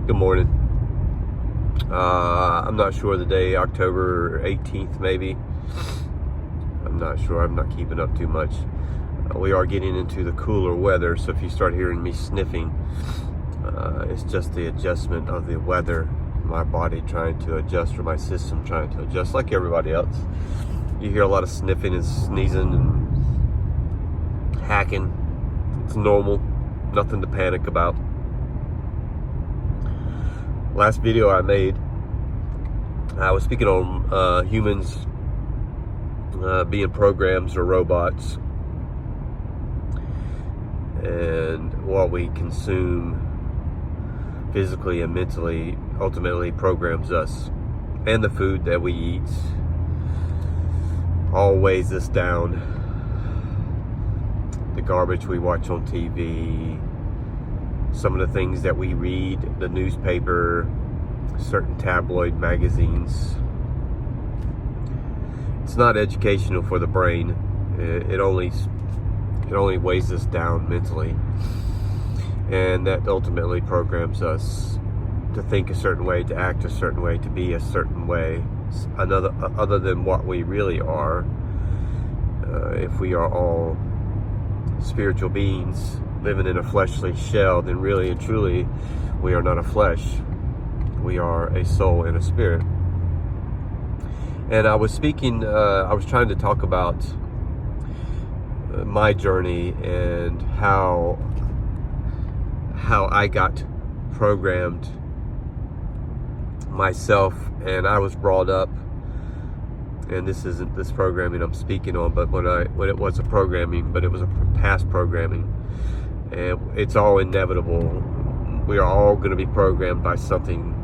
Good morning. I'm not sure the day, October 18th maybe. I'm not sure. I'm not keeping up too much. We are getting into the cooler weather, so if you start hearing me sniffing, it's just the adjustment of the weather. My body trying to adjust, or my system trying to adjust, like everybody else. You hear a lot of sniffing and sneezing and hacking. It's normal. Nothing to panic about. Last video I made, I was speaking on humans being programs or robots, and what we consume physically and mentally ultimately programs us, and the food that we eat all weighs us down. The garbage we watch on TV, some of the things that we read, the newspaper, certain tabloid magazines. It's not educational for the brain. It only weighs us down mentally, and that ultimately programs us to think a certain way, to act a certain way, to be a certain way, other than what we really are. If we are all spiritual beings living in a fleshly shell, then really and truly we are not a flesh. We are a soul and a spirit. And I was speaking, I was trying to talk about my journey and how I got programmed myself. And I was brought up, and this isn't this programming I'm speaking on, but when it was a programming, but it was a past programming. And it's all inevitable. We are all going to be programmed by something.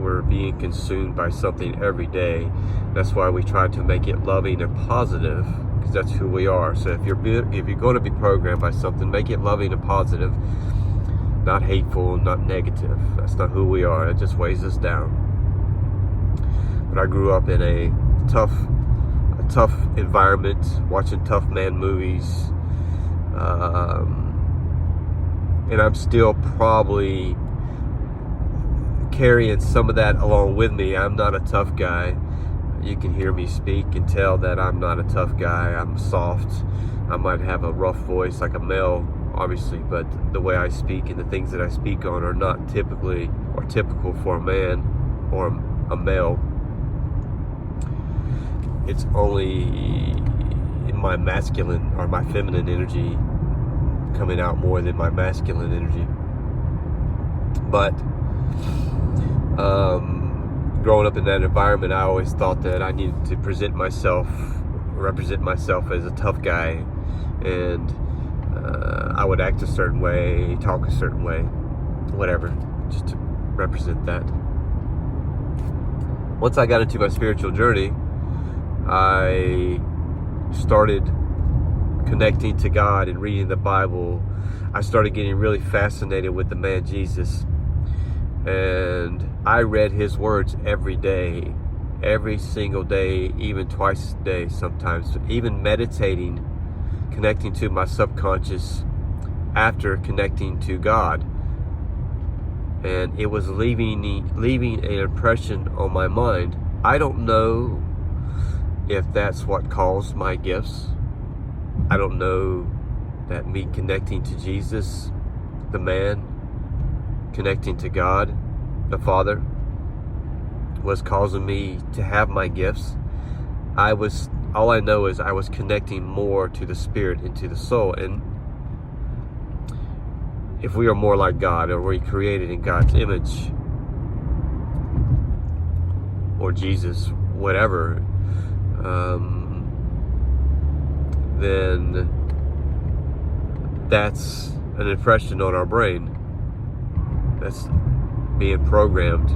We're being consumed by something every day. That's why we try to make it loving and positive, because that's who we are. So if you're going to be programmed by something, make it loving and positive, not hateful, not negative. That's not who we are. It just weighs us down. But I grew up in a tough environment, watching tough man movies. And I'm still probably carrying some of that along with me. I'm not a tough guy. You can hear me speak and tell that I'm not a tough guy. I'm soft. I might have a rough voice like a male, obviously, but the way I speak and the things that I speak on are not typically or typical for a man or a male. It's only in my masculine or my feminine energy coming out more than my masculine energy. But growing up in that environment, I always thought that I needed to represent myself as a tough guy, and I would act a certain way, talk a certain way, whatever, just to represent that. Once I got into my spiritual journey, I started connecting to God and reading the Bible. I started getting really fascinated with the man Jesus, and I read his words every day, every single day, even twice a day sometimes, even meditating, connecting to my subconscious after connecting to God. And it was leaving an impression on my mind. I don't know if that's what caused my gifts. I don't know that me connecting to Jesus, the man, connecting to God, the Father, was causing me to have my gifts. All I know is I was connecting more to the spirit and to the soul. And if we are more like God, or we're created in God's image, or Jesus, whatever, then that's an impression on our brain. That's being programmed.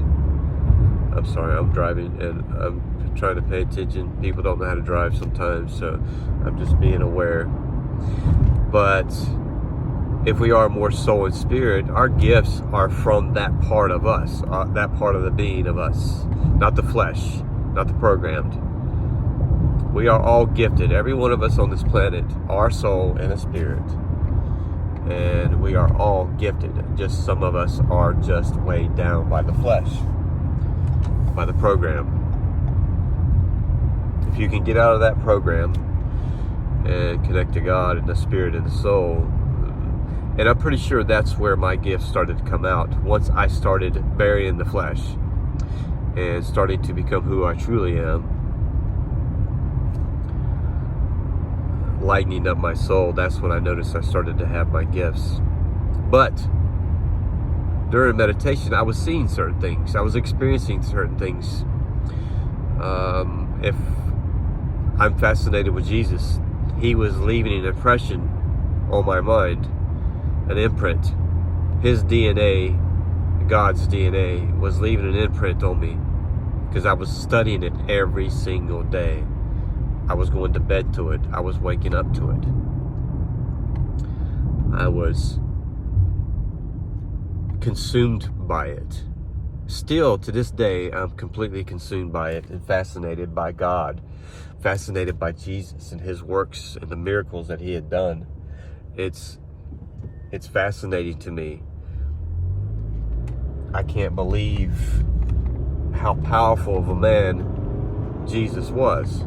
I'm sorry, I'm driving and I'm trying to pay attention. People don't know how to drive sometimes, so I'm just being aware. But if we are more soul and spirit, our gifts are from that part of us, that part of the being of us, not the flesh, not the programmed. We are all gifted, every one of us on this planet, our soul and a spirit. and we are all gifted. Just some of us are just weighed down by the flesh, by the program. If you can get out of that program and connect to God and the Spirit and the soul, and I'm pretty sure that's where my gifts started to come out. Once I started burying the flesh and starting to become who I truly am, lightening up my soul, that's when I noticed I started to have my gifts. But during meditation, I was seeing certain things. I was experiencing certain things. If I'm fascinated with Jesus, he was leaving an impression on my mind, an imprint. His DNA, God's DNA, was leaving an imprint on me because I was studying it every single day. I was going to bed to it. I was waking up to it. I was consumed by it. Still, to this day, I'm completely consumed by it and fascinated by God, fascinated by Jesus and his works and the miracles that he had done. It's fascinating to me. I can't believe how powerful of a man Jesus was.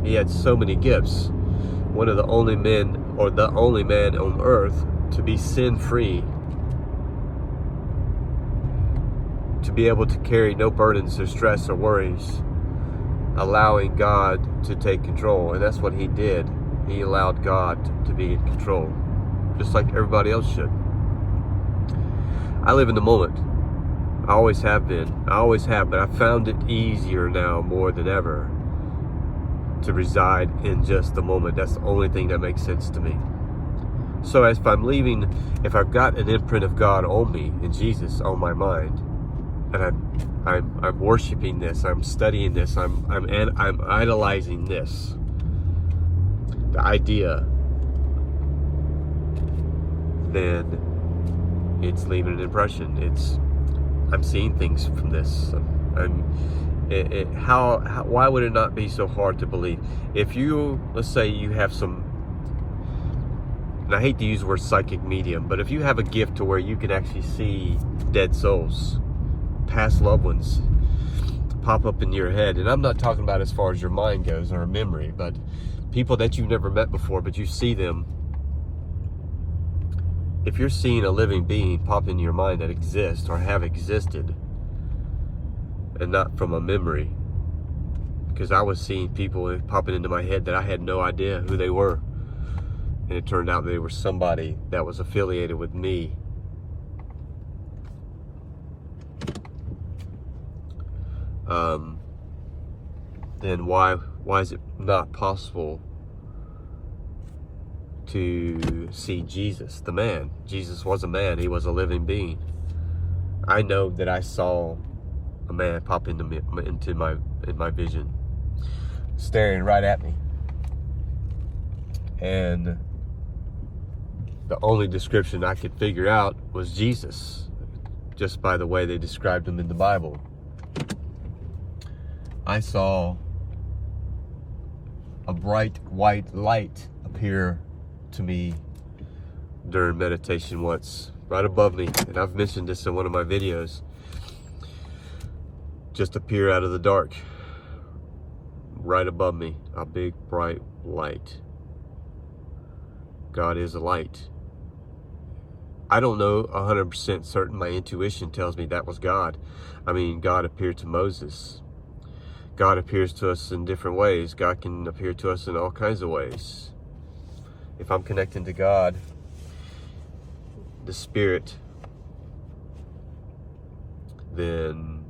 He had so many gifts. One of the only men, or the only man on earth to be sin-free, to be able to carry no burdens or stress or worries, allowing God to take control. And that's what he did. He allowed God to be in control, just like everybody else should. I live in the moment. I always have been. I always have, but I found it easier now more than ever to reside in just the moment. That's the only thing that makes sense to me. So if I'm leaving, if I've got an imprint of God on me and Jesus on my mind, and I'm worshiping this, I'm studying this, I'm idolizing this, the idea, then it's leaving an impression. I'm seeing things from this. Why would it not be so hard to believe? If you, let's say you have some, and I hate to use the word psychic medium, but if you have a gift to where you can actually see dead souls, past loved ones, pop up in your head, and I'm not talking about as far as your mind goes or memory, but people that you've never met before, but you see them. If you're seeing a living being pop into your mind that exists or have existed, and not from a memory, because I was seeing people popping into my head that I had no idea who they were, and it turned out they were somebody that was affiliated with me. Then why is it not possible to see Jesus, the man? Jesus was a man. He was a living being. I know that I saw a man pop into my vision, staring right at me, and the only description I could figure out was Jesus, just by the way they described him in the Bible. I saw a bright white light appear to me during meditation once, right above me, and I've mentioned this in one of my videos. Just appear out of the dark, right above me, a big bright light. God is a light. I don't know 100% certain. My intuition tells me that was God. I mean, God appeared to Moses. God appears to us in different ways. God can appear to us in all kinds of ways. If I'm connecting to God, the Spirit, then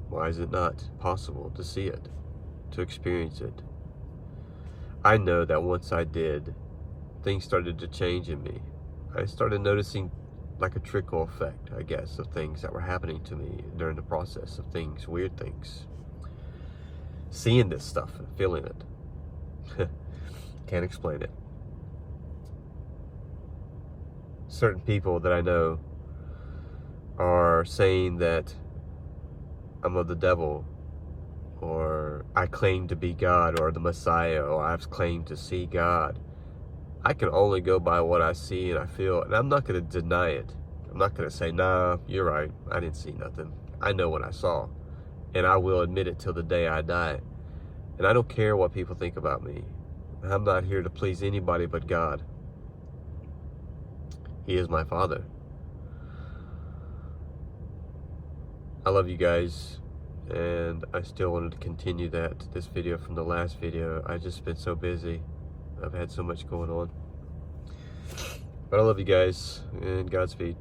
why is it not possible to see it, to experience it? I know that once I did, things started to change in me. I started noticing like a trickle effect, I guess, of things that were happening to me during the process of things, weird things. Seeing this stuff and feeling it. Can't explain it. Certain people that I know are saying that I'm of the devil, or I claim to be God or the Messiah, or I've claimed to see God. I can only go by what I see and I feel, and I'm not going to deny it. I'm not going to say, nah, you're right, I didn't see nothing. I know what I saw, and I will admit it till the day I die. And I don't care what people think about me. I'm not here to please anybody but God. He is my Father. I love you guys, and I still wanted to continue this video from the last video. I just been so busy. I've had so much going on. But I love you guys, and Godspeed.